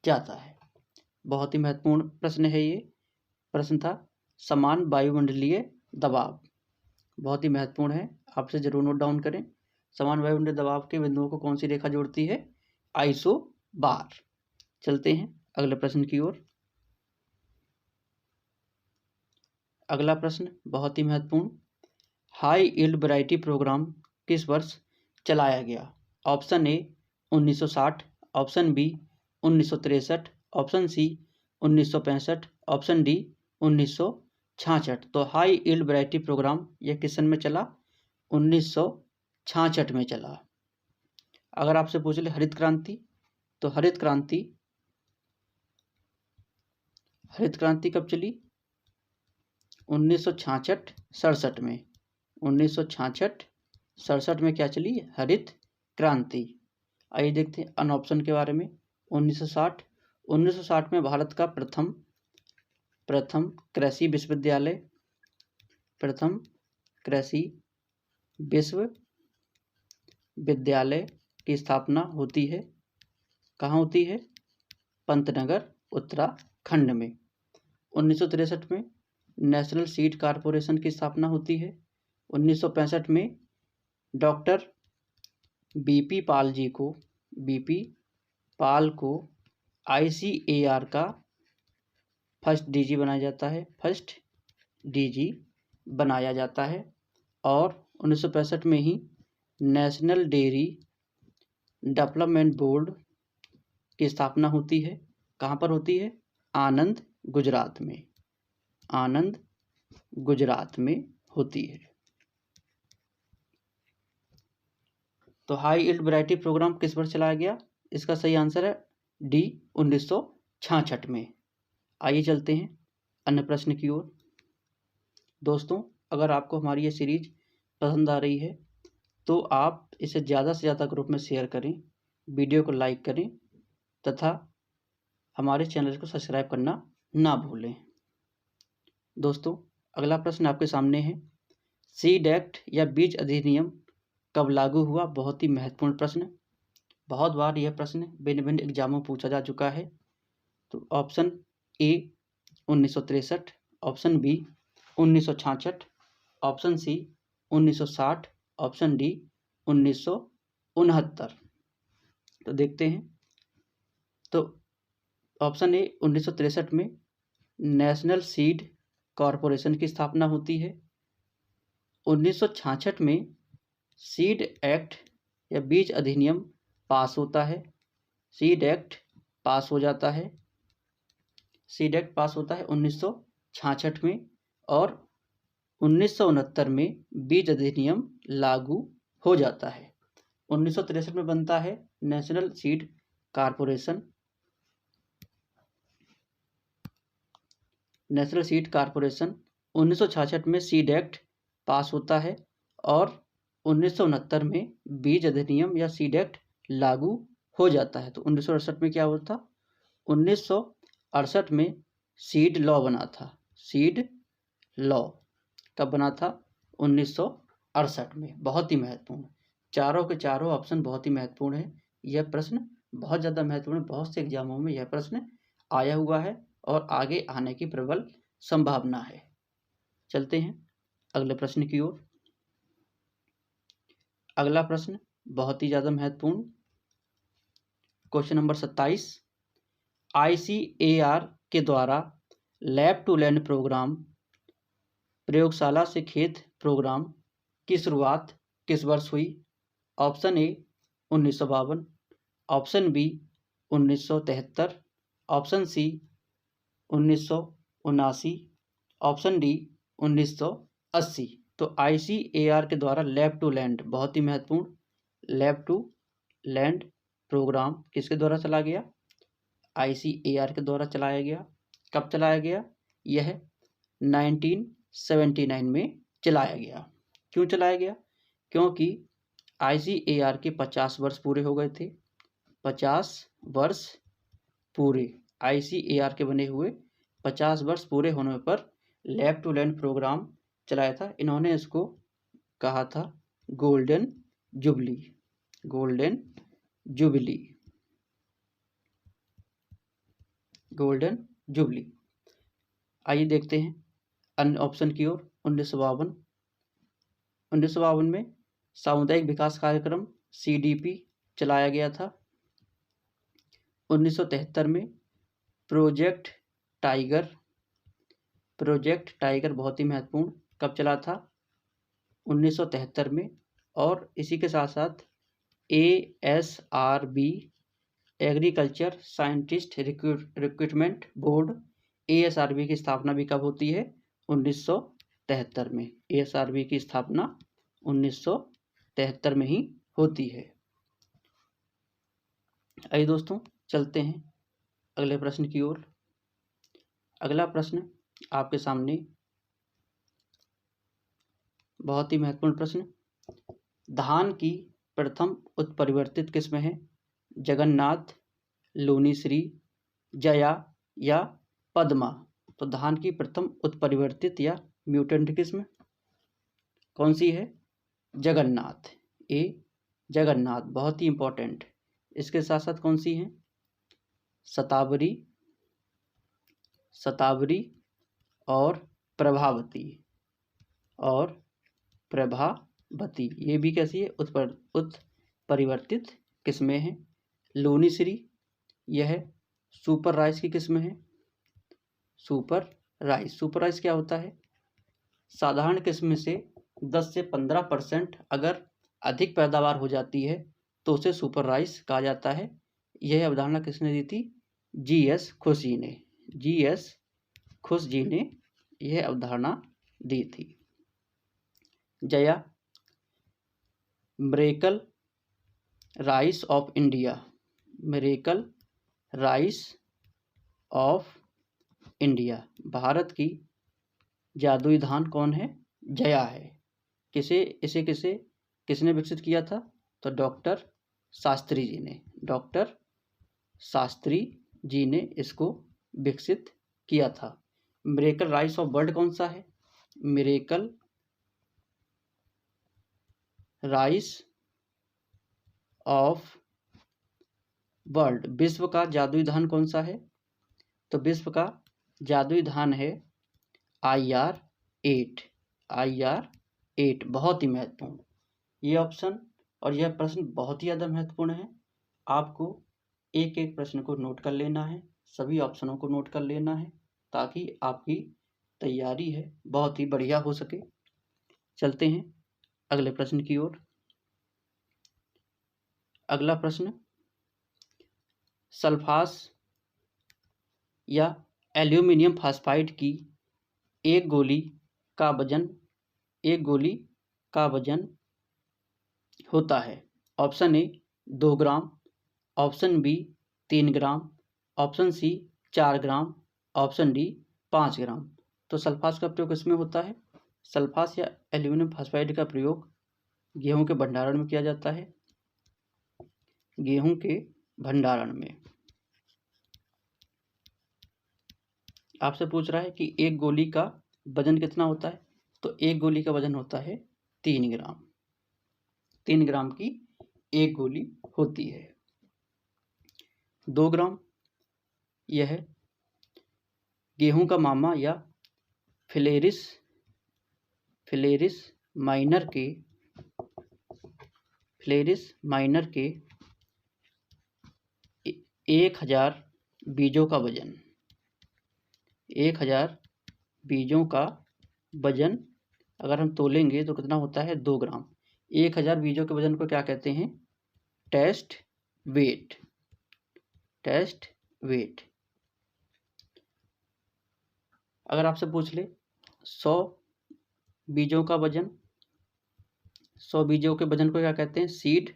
जाता है। बहुत ही महत्वपूर्ण प्रश्न है। ये प्रश्न था समान वायुमंडलीय दबाव बहुत ही महत्वपूर्ण है, आपसे जरूर नोट डाउन करें। समान वायुमंडलीय दबाव के बिंदुओं को कौन सी रेखा जोड़ती है? आइसोबार। चलते हैं अगले प्रश्न की ओर। अगला प्रश्न बहुत ही महत्वपूर्ण, हाई यील्ड वैरायटी प्रोग्राम किस वर्ष चलाया गया? Option A 1960, option B 1963, option C 1965, option D 1966। तो हाई यील्ड वैरायटी प्रोग्राम यह किस सन में चला? 1966 में चला। अगर आपसे पूछ ले हरित क्रांति, तो हरित क्रांति कब चली? 1966-67 में। 1966-67 में क्या चली? हरित क्रांति। आइए देखते हैं अन ऑप्शन के बारे में। 1960 में भारत का प्रथम कृषि विश्वविद्यालय की स्थापना होती है। कहाँ होती है? पंतनगर, उत्तराखंड में। 1963 में नेशनल सीड कॉरपोरेशन की स्थापना होती है। 1965 में डॉक्टर बीपी पाल को ICAR का फर्स्ट DG बनाया जाता है। और 1965 में ही नेशनल डेयरी डेवलपमेंट बोर्ड की स्थापना होती है। कहाँ पर होती है? आनंद, गुजरात में होती है। तो हाई यील्ड वैरायटी प्रोग्राम किस वर्ष चलाया गया? इसका सही आंसर है डी, 1966 में। आइए चलते हैं अन्य प्रश्न की ओर। दोस्तों, अगर आपको हमारी ये सीरीज पसंद आ रही है तो आप इसे ज़्यादा से ज़्यादा ग्रुप में शेयर करें, वीडियो को लाइक करें तथा हमारे चैनल को सब्सक्राइब करना ना भूलें। दोस्तों, अगला प्रश्न आपके सामने है, सीड एक्ट या बीज अधिनियम कब लागू हुआ? बहुत ही महत्वपूर्ण प्रश्न, बहुत बार यह प्रश्न भिन्न भिन्न एग्जामों में पूछा जा चुका है। तो option A 1963, option B 1966, option C 1960, option D 1969। तो देखते हैं। तो ऑप्शन ए 1963 में नेशनल सीड कॉरपोरेशन की स्थापना होती है। 1966 में सीड एक्ट या बीज अधिनियम पास होता है। सीड एक्ट पास हो जाता है। सीड एक्ट पास होता है 1966 में, और 1969 में बीज अधिनियम लागू हो जाता है। 1963 में बनता है नेशनल सीड कॉरपोरेशन। 1966 में सीड एक्ट पास होता है और 1969 में बीज अधिनियम या सीड एक्ट लागू हो जाता है। तो 1968 में क्या होता? 1968 में सीड लॉ बना था। सीड लॉ कब बना था? 1968 में। बहुत ही महत्वपूर्ण, चारों के चारों ऑप्शन बहुत ही महत्वपूर्ण है। यह प्रश्न बहुत ज़्यादा महत्वपूर्ण, बहुत से एग्जामों में यह प्रश्न आया हुआ है और आगे आने की प्रबल संभावना है। चलते हैं अगले प्रश्न की ओर। अगला प्रश्न बहुत ही ज़्यादा महत्वपूर्ण, क्वेश्चन नंबर 27, ICAR के द्वारा लैब टू लैंड प्रोग्राम, प्रयोगशाला से खेत प्रोग्राम की शुरुआत किस वर्ष हुई? Option A 1952, option B 1973, option C 1979, option D 1980। तो ICAR के द्वारा लैब टू लैंड, बहुत ही महत्वपूर्ण, लैब टू लैंड प्रोग्राम किसके द्वारा चला गया? ICAR के द्वारा चलाया गया। कब चलाया गया? यह 1979 में चलाया गया। क्यों चलाया गया? क्योंकि ICAR के 50 वर्ष पूरे हो गए थे। 50 वर्ष पूरे ICAR के बने हुए 50 वर्ष पूरे होने पर लैब टू लैंड प्रोग्राम चलाया था। इन्होंने इसको कहा था गोल्डन जुबली। Golden jubilee. आइए देखते हैं अन्य ऑप्शन की ओर। 1952 में सामुदायिक विकास कार्यक्रम CDP चलाया गया था। 1973 में प्रोजेक्ट टाइगर बहुत ही महत्वपूर्ण, कब चला था? 1973 में। और इसी के साथ साथ ASRB agriculture scientist recruitment board, ASRB की स्थापना भी कब होती है? 1973 में। ASRB की स्थापना 1973 में ही होती है। आइए दोस्तों चलते हैं अगले प्रश्न की ओर। अगला प्रश्न आपके सामने बहुत ही महत्वपूर्ण प्रश्न, धान की प्रथम उत्परिवर्तित किस्म है जगन्नाथ, लूनीश्री, जया या पद्मा। तो धान की प्रथम उत्परिवर्तित या म्यूटेंट किस्म कौन सी है? जगन्नाथ। जगन्नाथ बहुत ही इंपॉर्टेंट। इसके साथ साथ कौन सी है? शतावरी और प्रभावती। ये भी कैसी है? उत्परिवर्तित किस्में हैं। लूनीश्री यह सुपर राइस की किस्म है। सुपर राइस क्या होता है? साधारण किस्म से 10 से 15% अगर अधिक पैदावार हो जाती है तो उसे सुपर राइस कहा जाता है। यह अवधारणा किसने दी थी? GS खुश जी ने यह अवधारणा दी थी। Jaya miracle rice of India, Bharat की जादुई धान कौन है? जया है। किसने विकसित किया था? तो डॉक्टर शास्त्री जी ने इसको विकसित किया था। मिरेकल राइस ऑफ वर्ल्ड कौन सा है? मिरेकल राइस ऑफ वर्ल्ड, विश्व का जादुई धान कौन सा है? तो विश्व का जादुई धान है IR8। बहुत ही महत्वपूर्ण ये ऑप्शन और यह प्रश्न बहुत ही ज़्यादा महत्वपूर्ण है। आपको एक एक प्रश्न को नोट कर लेना है, सभी ऑप्शनों को नोट कर लेना है ताकि आपकी तैयारी है बहुत ही बढ़िया हो सके। चलते हैं अगले प्रश्न की ओर। अगला प्रश्न, सल्फास या एल्यूमिनियम फास्फाइड की एक गोली का वजन होता है। Option A 2 gram, option B 3 gram, option C 4 gram, option D 5 gram. तो सल्फास का प्रयोग किसमें होता है? सल्फास या एल्यूमिनियम फास्फाइड का प्रयोग गेहूं के भंडारण में किया जाता है। गेहूं के भंडारण में आपसे पूछ रहा है कि एक गोली का वजन कितना होता है? तो एक गोली का वजन होता है 3 ग्राम। 3 ग्राम की एक गोली होती है। 2 ग्राम यह गेहूं का मामा या फिलेरिस माइनर के 1000 बीजों का वजन, 1000 बीजों का वजन अगर हम तोलेंगे तो कितना होता है? 2 ग्राम। 1000 बीजों के वजन को क्या कहते हैं? Test weight. अगर आपसे पूछ ले 100 बीजों का वजन, 100 बीजों के वजन को क्या कहते हैं? Seed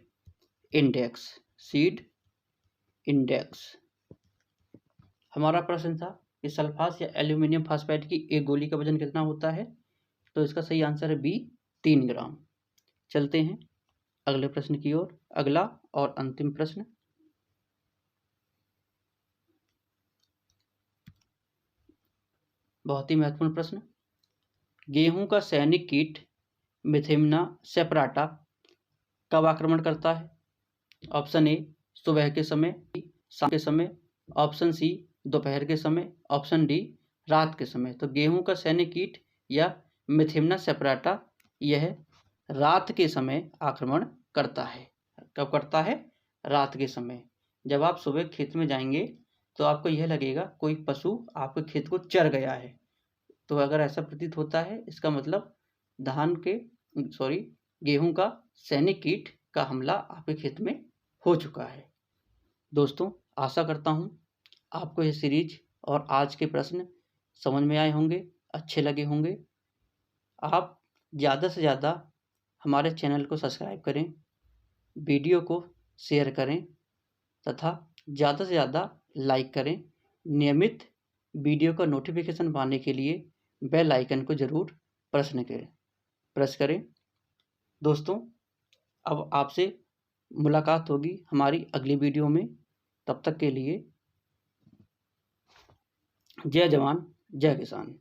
index. हमारा प्रश्न था कि सल्फास या एल्यूमिनियम फास्फाइड की एक गोली का वजन कितना होता है? तो इसका सही आंसर है बी 3 ग्राम। चलते हैं अगले प्रश्न की ओर। अगला और अंतिम प्रश्न, बहुत ही महत्वपूर्ण प्रश्न, गेहूं का सैनिक कीट मिथेमना सेपराटा कब आक्रमण करता है? ऑप्शन ए सुबह के समय, शाम के समय, ऑप्शन सी दोपहर के समय, ऑप्शन डी रात के समय। तो गेहूं का सैनिक कीट या मिथेमना सेपराटा यह रात के समय आक्रमण करता है। कब करता है? रात के समय। जब आप सुबह खेत में जाएंगे तो आपको यह लगेगा कोई पशु आपके खेत को चर गया है। तो अगर ऐसा प्रतीत होता है, इसका मतलब गेहूं का सैनिक कीट का हमला आपके खेत में हो चुका है। दोस्तों, आशा करता हूं आपको यह सीरीज और आज के प्रश्न समझ में आए होंगे, अच्छे लगे होंगे। आप ज़्यादा से ज़्यादा हमारे चैनल को सब्सक्राइब करें, वीडियो को शेयर करें तथा ज़्यादा से ज़्यादा लाइक करें। नियमित वीडियो का नोटिफिकेशन पाने के लिए बेल आइकन को ज़रूर प्रेस करें। दोस्तों, अब आपसे मुलाकात होगी हमारी अगली वीडियो में। तब तक के लिए जय जवान जय किसान।